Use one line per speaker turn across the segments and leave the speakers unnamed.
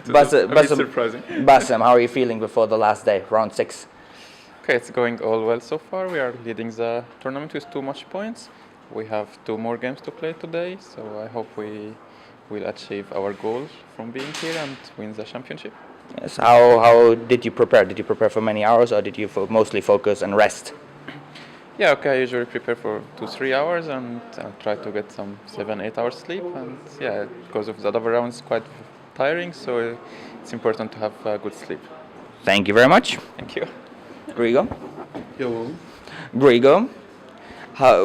Surprising.
Bassem, how are you feeling before the last day, round 6?
Okay, it's going all well so far. We are leading the tournament with 2 match points. We have 2 more games to play today, so I hope we will achieve our goal from being here and win the championship.
Yes. How did you prepare? Did you prepare for many hours, or did you mostly focus and rest?
Yeah, okay, I usually prepare for 2-3 hours and try to get some 7-8 hours sleep. And yeah, because of the other rounds, quite tiring, so it's important to have good sleep.
Thank you very much.
Thank you.
Grigo?
Yo.
Grigo,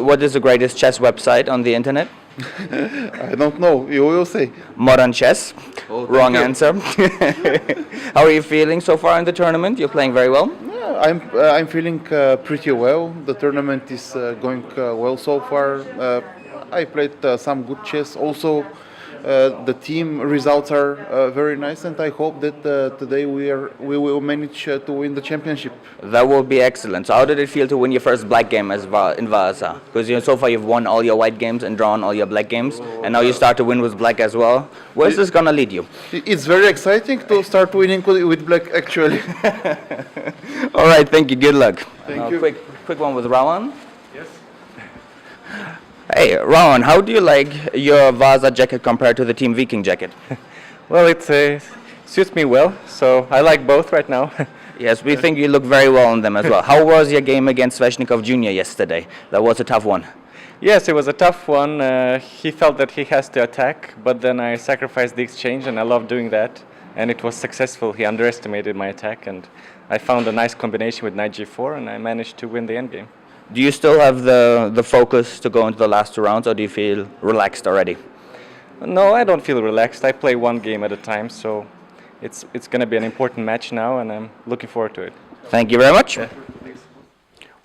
what is the greatest chess website on the internet?
I don't know. You will say.
Modern Chess.
Oh,
Wrong
you.
answer. How are you feeling so far in the tournament? You're playing very well.
Yeah, I'm feeling pretty well. The tournament is going well so far. I played some good chess. Also, the team results are very nice, and I hope that today we will manage to win the championship.
That will be excellent. So how did it feel to win your first black game in Wasa? Because so far you've won all your white games and drawn all your black games, and now you start to win with black as well. Where's this gonna lead you?
It's very exciting to start winning with black, actually.
All right, thank you. Good luck.
Thank you.
Quick one with Rawan.
Yes.
Hey, Rawan, how do you like your Vasa jacket compared to the Team Viking jacket?
Well, it suits me well, so I like both right now.
Yes, we think you look very well in them as well. How was your game against Sveshnikov Jr. yesterday? That was a tough one.
Yes, it was a tough one. He felt that he has to attack, but then I sacrificed the exchange, and I love doing that. And it was successful. He underestimated my attack, and I found a nice combination with knight g4, and I managed to win the endgame.
Do you still have the focus to go into the last 2 rounds, or do you feel relaxed already?
No, I don't feel relaxed. I play one game at a time, so it's going to be an important match now, and I'm looking forward to it.
Thank you very much.
Yeah.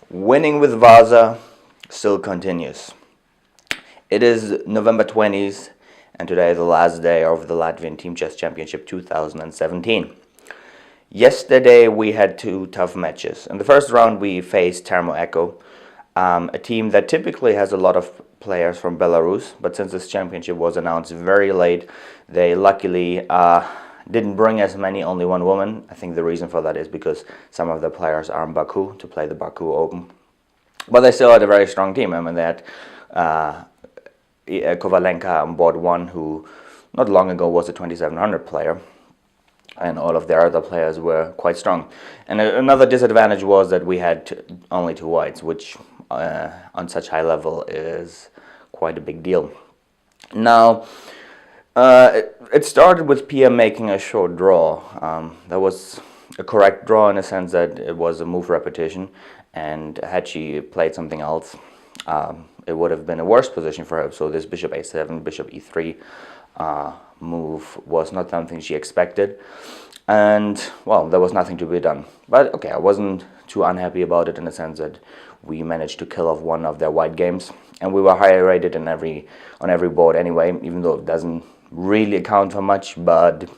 Winning with Vasa still continues. It is November 20th, and today is the last day of the Latvian Team Chess Championship 2017. Yesterday we had 2 tough matches. In the first round we faced Thermo Echo, a team that typically has a lot of players from Belarus, but since this championship was announced very late, they luckily didn't bring as many, only one woman. I think the reason for that is because some of the players are in Baku to play the Baku Open. But they still had a very strong team. I mean, they had Kovalenka on board one, who not long ago was a 2700 player, and all of their other players were quite strong. And another disadvantage was that we had only 2 whites, which on such high level is quite a big deal. Now, it started with Pia making a short draw. That was a correct draw in a sense that it was a move repetition, and had she played something else, it would have been a worse position for her. So this bishop a7, bishop e3 move was not something she expected, and well, there was nothing to be done. But okay, I wasn't too unhappy about it in the sense that we managed to kill off one of their white games, and we were higher rated on every board anyway, even though it doesn't really account for much. But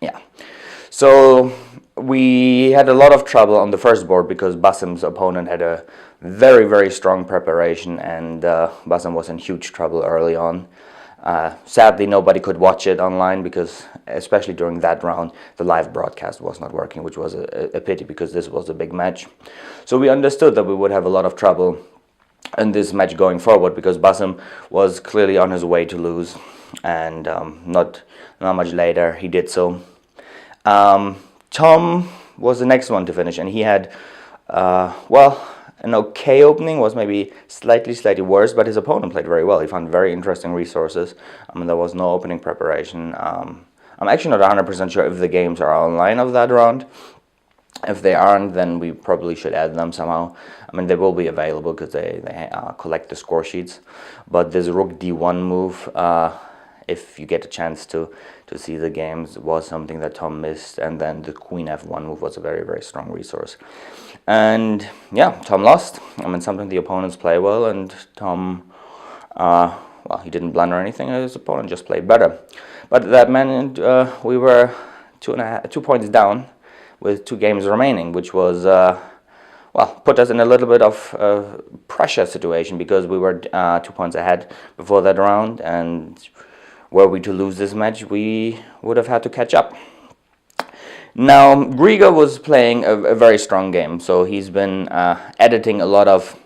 yeah, so we had a lot of trouble on the first board because Bassem's opponent had a very, very strong preparation, and Bassem was in huge trouble early on. Sadly, nobody could watch it online because, especially during that round, the live broadcast was not working, which was a pity because this was a big match. So we understood that we would have a lot of trouble in this match going forward because Bassem was clearly on his way to lose, and not much later he did so. Tom was the next one to finish, and he had, well, an okay opening, was maybe slightly worse, but his opponent played very well. He found very interesting resources. I mean, there was no opening preparation. I'm actually not 100% sure if the games are online of that round. If they aren't, then we probably should add them somehow. I mean, they will be available because they collect the score sheets. But this rook d1 move, if you get a chance to see the games, was something that Tom missed. And then the queen f1 move was a very, very strong resource. And yeah, Tom lost. I mean, something the opponents play well, and Tom, well, he didn't blunder anything. His opponent just played better. But that meant we were 2 points down with 2 games remaining, which was, well, put us in a little bit of pressure situation because we were 2 points ahead before that round, and were we to lose this match, we would have had to catch up. Now, Riga was playing a very strong game, so he's been editing a lot of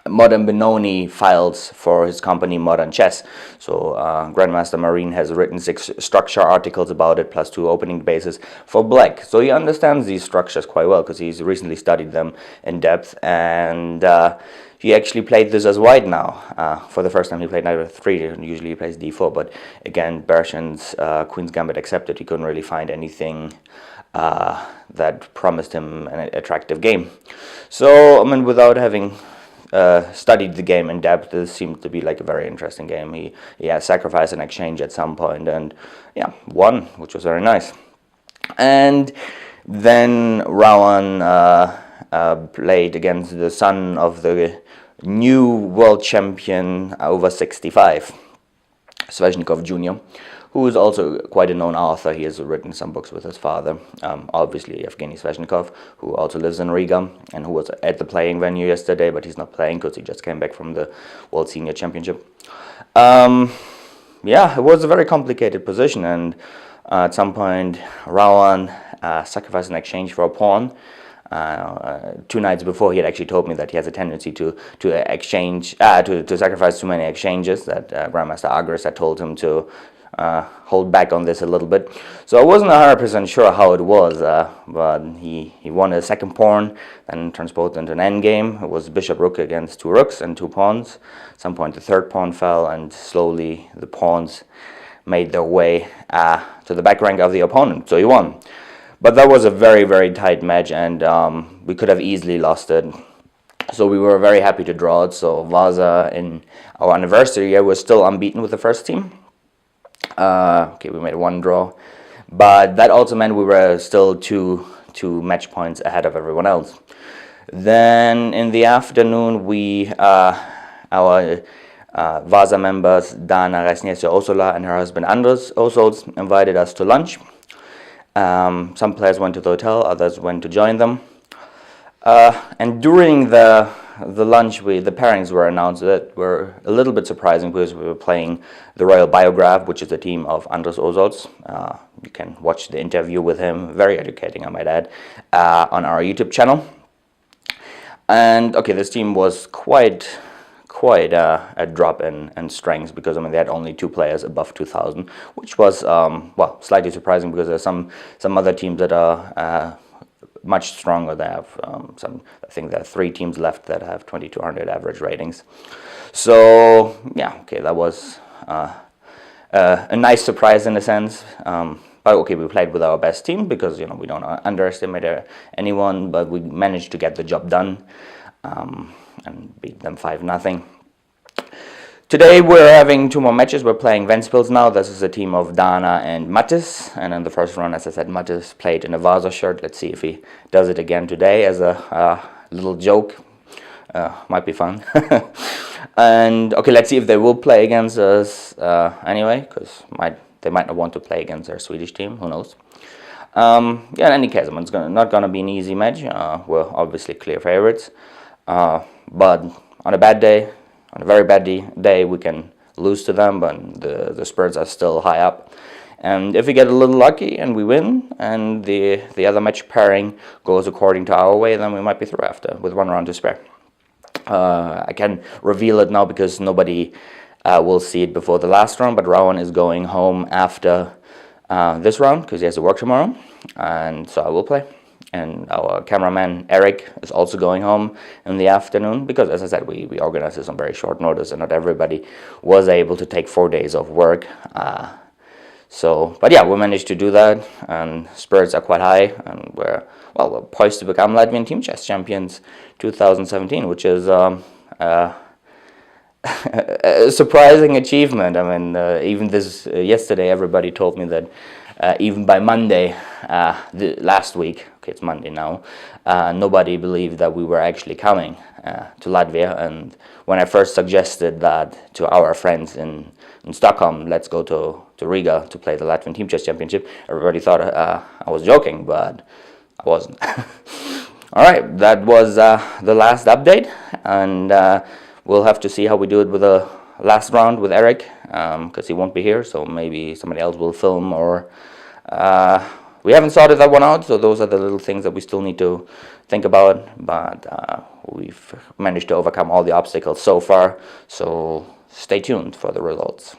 Modern Benoni files for his company Modern Chess. So Grandmaster Marine has written 6 structure articles about it, plus 2 opening bases for black. So he understands these structures quite well because he's recently studied them in depth, and he actually played this as white now. For the first time he played knight f3, usually he plays d4, but again, Bershin's Queen's Gambit accepted. He couldn't really find anything that promised him an attractive game. So, I mean, without having studied the game in depth, this seemed to be like a very interesting game. He had sacrificed an exchange at some point and yeah, won, which was very nice. And then Rowan played against the son of the new world champion over 65, Sveshnikov Jr., who is also quite a known author. He has written some books with his father, obviously Evgeny Sveshnikov, who also lives in Riga and who was at the playing venue yesterday, but he's not playing because he just came back from the World Senior Championship. Yeah, it was a very complicated position, and at some point Rowan sacrificed an exchange for a pawn. 2 nights before, he had actually told me that he has a tendency to sacrifice too many exchanges, that Grandmaster Agris had told him to hold back on this a little bit. So I wasn't 100% sure how it was, but he won a second pawn, then transposed into an endgame. It was bishop rook against 2 rooks and 2 pawns. At some point the 3rd pawn fell, and slowly the pawns made their way to the back rank of the opponent, so he won. But that was a very, very tight match, and we could have easily lost it. So we were very happy to draw it. So Wasa, in our anniversary year, was still unbeaten with the first team. Okay, we made 1 draw, but that also meant we were still two match points ahead of everyone else. Then in the afternoon, our Wasa members, Dana Resniesio-Osola and her husband Andres Osols, invited us to lunch. Some players went to the hotel, others went to join them. And during the lunch, the pairings were announced that were a little bit surprising because we were playing the Royal Biograph, which is a team of Andres Osols. You can watch the interview with him, very educating, I might add, on our YouTube channel. And okay, this team was quite a drop in strength, because I mean they had only 2 players above 2,000, which was well, slightly surprising, because there's some other teams that are much stronger. They have I think there are 3 teams left that have 2,200 average ratings. So yeah, okay, that was a nice surprise in a sense. But okay, we played with our best team, because you know we don't underestimate anyone, but we managed to get the job done and beat them 5-0. Today we're having 2 more matches. We're playing Ventspils now. This is a team of Dana and Mattis, and in the first round, as I said, Mattis played in a Wasa shirt. Let's see if he does it again today as a little joke. Might be fun. And okay, let's see if they will play against us anyway, because they might not want to play against their Swedish team. Who knows? Yeah, in any case, I mean, it's not going to be an easy match. We're obviously clear favorites. But on a bad day, on a very bad day, we can lose to them, but the Spurs are still high up. And if we get a little lucky and we win, and the other match pairing goes according to our way, then we might be through after, with 1 round to spare. I can reveal it now because nobody will see it before the last round, but Rowan is going home after this round because he has to work tomorrow, and so I will play. And our cameraman Eric is also going home in the afternoon, because, as I said, we organized this on very short notice, and not everybody was able to take 4 days of work. But yeah, we managed to do that, and spirits are quite high, and we're poised to become Latvian Team Chess Champions 2017, which is a surprising achievement. I mean, even yesterday, everybody told me that even by Monday last week, okay, it's Monday now, nobody believed that we were actually coming to Latvia. And when I first suggested that to our friends in Stockholm, let's go to Riga to play the Latvian Team Chess Championship, everybody thought I was joking, but I wasn't. All right, that was the last update, and we'll have to see how we do it with the last round with Eric, because he won't be here, so maybe somebody else will film, or we haven't sorted that one out, so those are the little things that we still need to think about, but we've managed to overcome all the obstacles so far, so stay tuned for the results.